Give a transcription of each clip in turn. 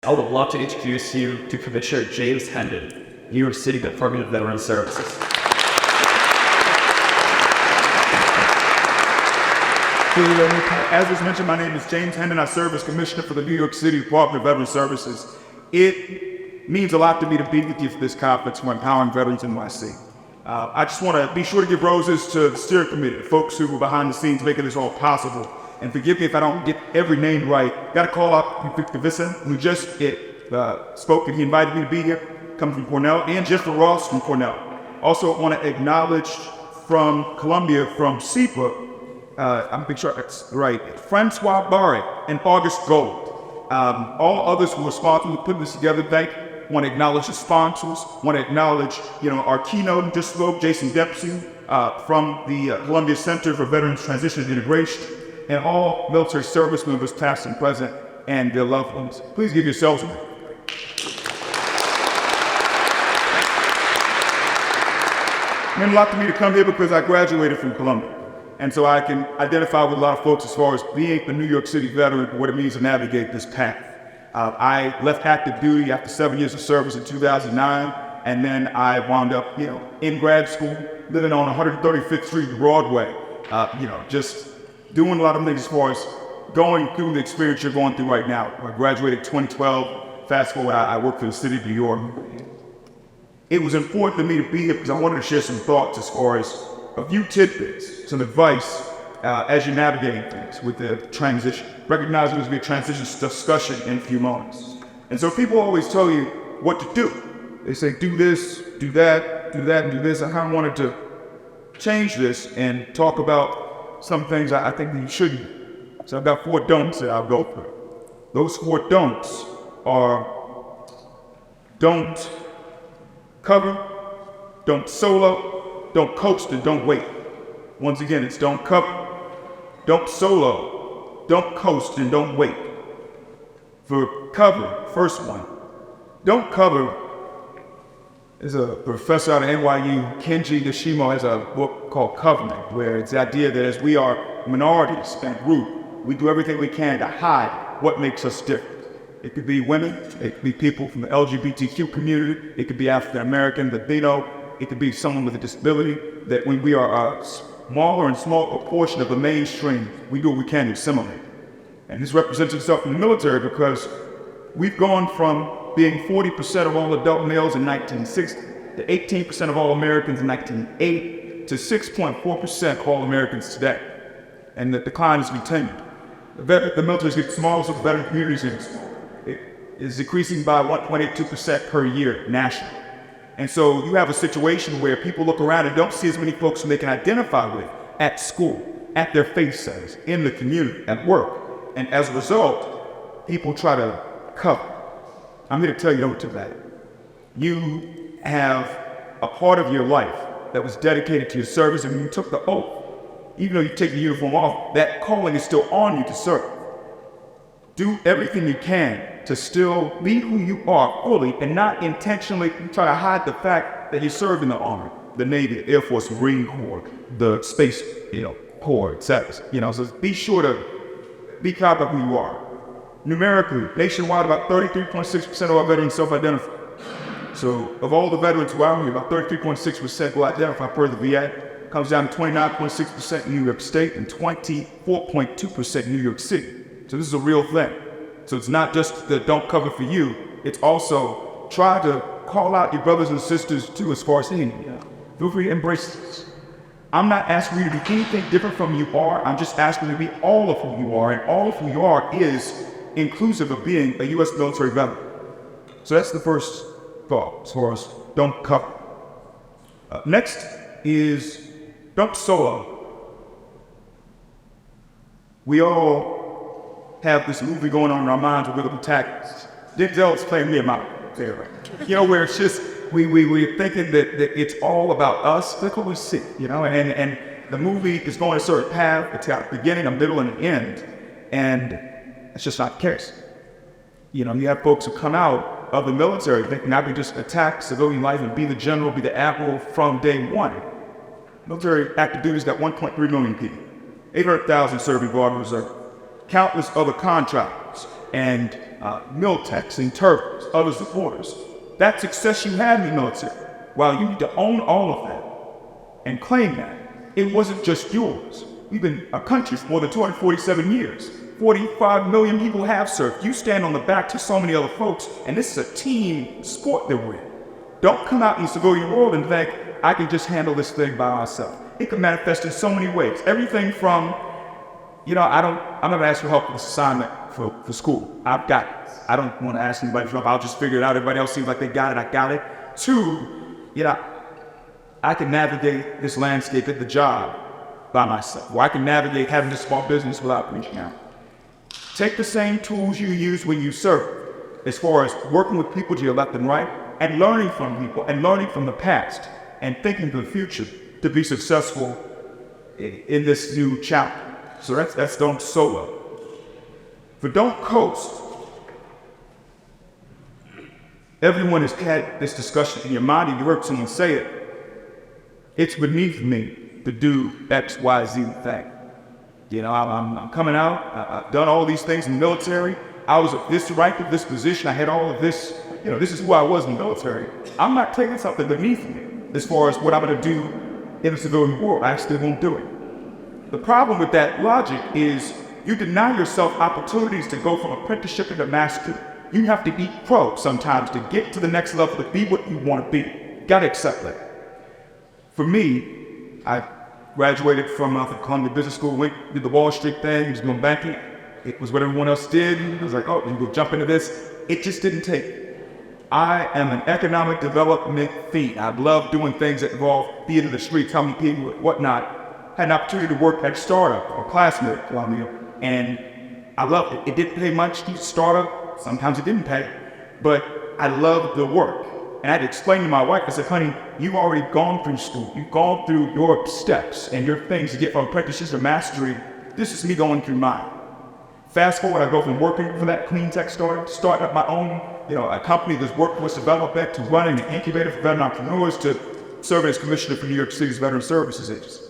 I would love to introduce you to Commissioner James Hendon, New York City Department of Veterans Services. As was mentioned, my name is James Hendon. I serve as Commissioner for the New York City Department of Veterans Services. It means a lot to me to be with you for this conference for Empowering Veterans NYC. I just want to be sure to give roses to the steering committee, the folks who were behind the scenes making this all possible. And forgive me if I don't get every name right. Got to call out Victor Visson, who just spoke and he invited me to be here, coming from Cornell, and Jennifer Ross from Cornell. Also want to acknowledge from Columbia, from SEPA, I'm pretty sure that's right, Francois Barre and August Gold. All others who were responsible for putting this together, want to acknowledge the sponsors, want to acknowledge, our keynote who just spoke, Jason Dempsey, from the Columbia Center for Veterans Transition and Integration, and all military service members, past and present, and their loved ones. Please give yourselves a hand. It meant a lot to me to come here because I graduated from Columbia. And so I can identify with a lot of folks as far as being a New York City veteran, what it means to navigate this path. I left active duty after 7 years of service in 2009, and then I wound up, in grad school, living on 135th Street Broadway, just doing a lot of things as far as going through the experience you're going through right now. I graduated 2012. Fast forward, I work for the city of New York. It was important to me to be here because I wanted to share some thoughts as far as a few tidbits, some advice as you're navigating things with the transition. Recognizing there's going to be a transition discussion in a few moments. And so people always tell you what to do. They say, do this, do that, do that, and do this. I kind of wanted to change this and talk about some things I think that you shouldn't do. So I've got 4 don'ts that I'll go through. Those 4 don'ts are: don't cover, don't solo, don't coast, and don't wait. Once again, it's don't cover, don't solo, don't coast, and don't wait. For cover, first one, don't cover. There's a professor out of NYC, Kenji Yoshino, has a book called Covering, where it's the idea that as we are minorities and group, we do everything we can to hide what makes us different. It could be women, it could be people from the LGBTQ community, it could be African American, Latino, it could be someone with a disability, that when we are a smaller and smaller portion of the mainstream, we do what we can to assimilate. And this represents itself in the military because we've gone from being 40% of all adult males in 1960 to 18% of all Americans in 1980 to 6.4% of all Americans today. And the decline is continued. The military is getting smaller, so the veteran community is decreasing by 1.82% per year nationally. And so you have a situation where people look around and don't see as many folks who they can identify with at school, at their faith centers, in the community, at work. And as a result, people try to cover. I'm here to tell you don't do that. You have a part of your life that was dedicated to your service, and when you took the oath, even though you take the uniform off, that calling is still on you to serve. Do everything you can to still be who you are fully and not intentionally try to hide the fact that you serve in the Army, the Navy, the Air Force, Marine Corps, the Space Corps, etc. So be sure to be proud of who you are. Numerically, nationwide, about 33.6% of our veterans self-identify. So of all the veterans who are here, about 33.6% will identify per the VA. Comes down to 29.6% in New York State and 24.2% in New York City. So this is a real thing. So it's not just the don't cover for you, it's also try to call out your brothers and sisters too as far as saying, feel free to embrace this. I'm not asking you to be anything different from who you are, I'm just asking you to be all of who you are, and all of who you are is inclusive of being a U.S. military veteran. So that's the first thought as far as don't cover. Next is don't solo. We all have this movie going on in our minds with rhythm tactics. Denzel's playing me about there, where it's just we're thinking that it's all about us. Look what we see, and the movie is going a certain path. It's got a beginning, a middle, and an end, and it's just not the case. You have folks who come out of the military thinking I can just attack civilian life and be the general, be the admiral from day one. Military active duty's got 1.3 million people, 800,000 serving Guard Reserve, countless other contractors, and mil techs, interpreters, other supporters. That success you had in the military, while you need to own all of that and claim that, it wasn't just yours. We've been a country for more than 247 years. 45 million people have served. You stand on the back to so many other folks, and this is a team sport that we're in. Don't come out in the civilian world and think, I can just handle this thing by myself. It can manifest in so many ways. Everything from, I'm not gonna ask for help with this assignment for school. I've got it. I don't want to ask anybody for help. I'll just figure it out. Everybody else seems like they got it. I got it. Two, I can navigate this landscape at the job by myself, or I can navigate having a small business without reaching out. Take the same tools you use when you serve, as far as working with people to your left and right, and learning from people, and learning from the past, and thinking to the future to be successful in this new chapter. So that's don't solo. But don't coast. Everyone has had this discussion in your mind, and you heard someone say it. It's beneath me to do X, Y, Z thing. I'm coming out. I've done all these things in the military. I was at this rank, of this position. I had all of this. This is who I was in the military. I'm not taking something beneath me as far as what I'm going to do in the civilian world. I still won't do it. The problem with that logic is you deny yourself opportunities to go from apprenticeship into mastery. You have to eat crow sometimes to get to the next level, to be what you want to be. You got to accept that. For me, I graduated from Columbia Business School, did the Wall Street thing, was doing banking. It was what everyone else did. I was like, oh, you go jump into this. It just didn't take. I am an economic development fiend. I love doing things that involve being in the streets, helping people, whatnot. Had an opportunity to work at a startup, or classmate at Columbia, and I loved it. It didn't pay much to startup. Sometimes it didn't pay, but I loved the work. And I had to explain to my wife, I said, honey, you've already gone through school. You've gone through your steps and your things to get from apprenticeship to mastery. This is me going through mine. Fast forward, I go from working for that clean tech startup to starting up my own, a company that's workforce development, to running an incubator for veteran entrepreneurs, to serving as commissioner for New York City's Veteran Services Agency.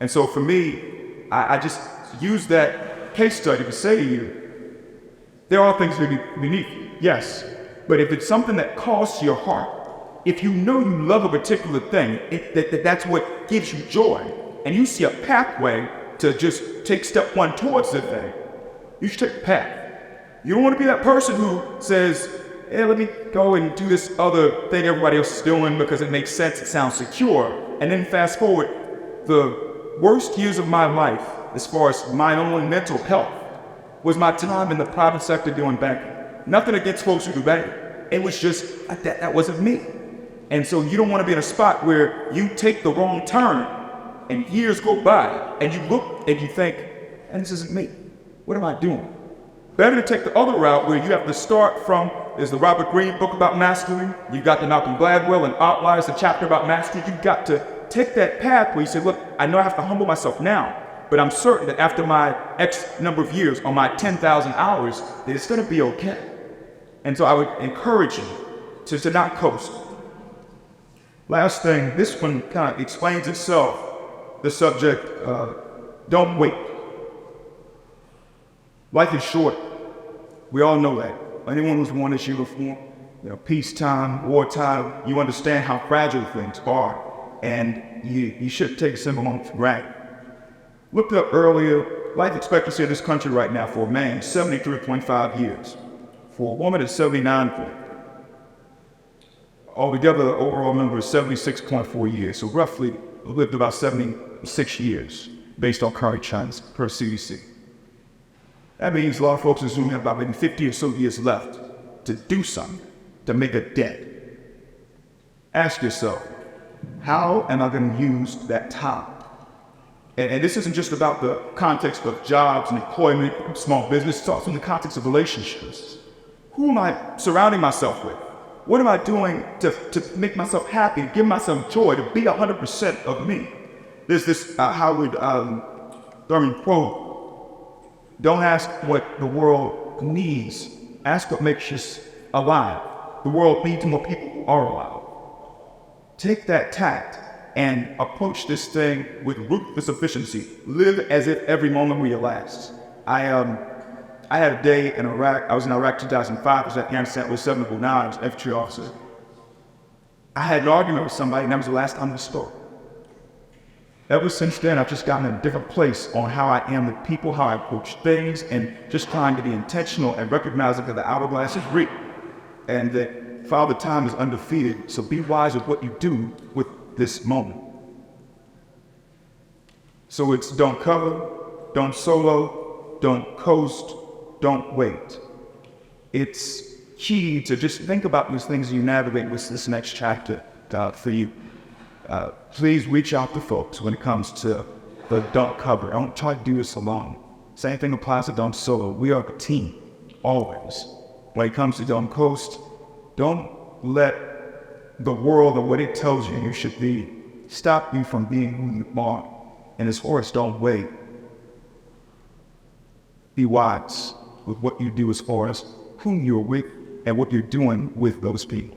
And so for me, I just use that case study to say to you, there are things that are beneath you, yes. But if it's something that costs your heart, if you know you love a particular thing, that's what gives you joy, and you see a pathway to just take step one towards the thing, you should take the path. You don't want to be that person who says, hey, let me go and do this other thing everybody else is doing because it makes sense, it sounds secure. And then fast forward, the worst years of my life, as far as my own mental health, was my time in the private sector doing banking. Nothing against folks who do banking. It was just, that wasn't me. And so you don't want to be in a spot where you take the wrong turn and years go by and you look and you think, and this isn't me. What am I doing? Better to take the other route where you have to start from, there's the Robert Greene book about mastery. You've got the Malcolm Gladwell and Outliers, the chapter about mastery. You've got to take that path where you say, look, I know I have to humble myself now, but I'm certain that after my X number of years or my 10,000 hours, that it's going to be okay. And so I would encourage you to not coast. Last thing, this one kind of explains itself, the subject, don't wait. Life is short. We all know that. Anyone who's worn this uniform, peacetime, wartime, you understand how fragile things are. And you shouldn't take a single moment for granted. Looked up earlier, life expectancy in this country right now for a man, 73.5 years. For a woman, it's 79. Altogether, the overall number is 76.4 years. So roughly, lived about 76 years, based on current trends per CDC. That means a lot of folks assume have about maybe 50 or so years left to do something, to make a dent. Ask yourself, how am I going to use that time? And this isn't just about the context of jobs and employment, small business, it's also in the context of relationships. Who am I surrounding myself with? What am I doing to make myself happy, give myself joy, to be 100% of me? There's this Howard Thurman quote, don't ask what the world needs, ask what makes us alive. The world needs more people who are alive. Take that tact and approach this thing with ruthless efficiency. Live as if every moment were your last. I had a day in Iraq. I was in Iraq 2005. I was at Afghanistan with 709. I was an infantry officer. I had an argument with somebody, and that was the last time we spoke. Ever since then, I've just gotten in a different place on how I am with people, how I approach things, and just trying to be intentional and recognizing that the hourglass is real. And that Father Time is undefeated, so be wise with what you do with this moment. So it's don't cover, don't solo, don't coast, don't wait. It's key to just think about these things you navigate with this next chapter for you. Please reach out to folks when it comes to the don't cover. I don't try to do this alone. Same thing applies to don't solo. We are a team, always. When it comes to don't coast, don't let the world or what it tells you should be stop you from being who you are. And as far as don't wait, be wise with what you do as far as whom you're with and what you're doing with those people.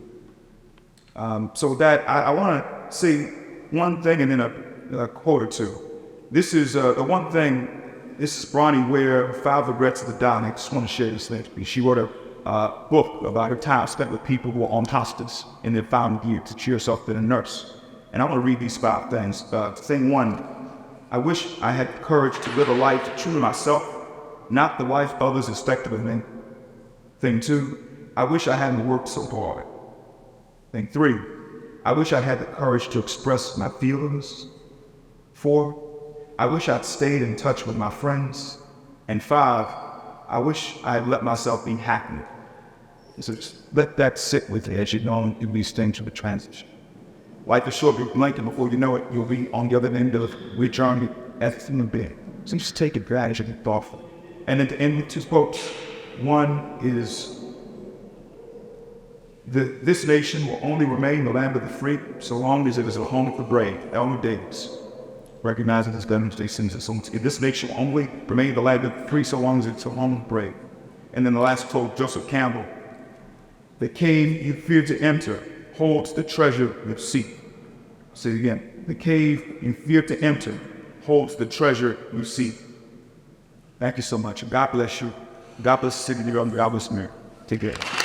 So that I want to say one thing and then a quote or two. This is the one thing. This is Bronnie Ware, 5 Regrets of the Dying. I just want to share this thing with you. She wrote a book about her time spent with people who were on hospice in their final years. She herself been a nurse. And I want to read these 5 things. Thing 1, I wish I had the courage to live a life true to myself, not the life others expected of me. Thing 2, I wish I hadn't worked so hard. Thing 3, I wish I had the courage to express my feelings. 4, I wish I'd stayed in touch with my friends. And 5, I wish I had let myself be happy. So just let that sit with you as you know through these things of the transition. Life is short, you're blanking before you know it, you'll be on the other end of your journey as a human being. So just take advantage and be thoughtful. And then to end with 2 quotes. One is, this nation will only remain the land of the free so long as it is a home of the brave. Elmer Davis, recognizing his demonstrations as this nation will only remain the land of the free so long as it's a home of the brave. And then the last quote, Joseph Campbell, the cave you fear to enter holds the treasure you seek. I'll say it again, the cave you fear to enter holds the treasure you seek. Thank you so much. God bless you. God bless the city of God bless me. Take care.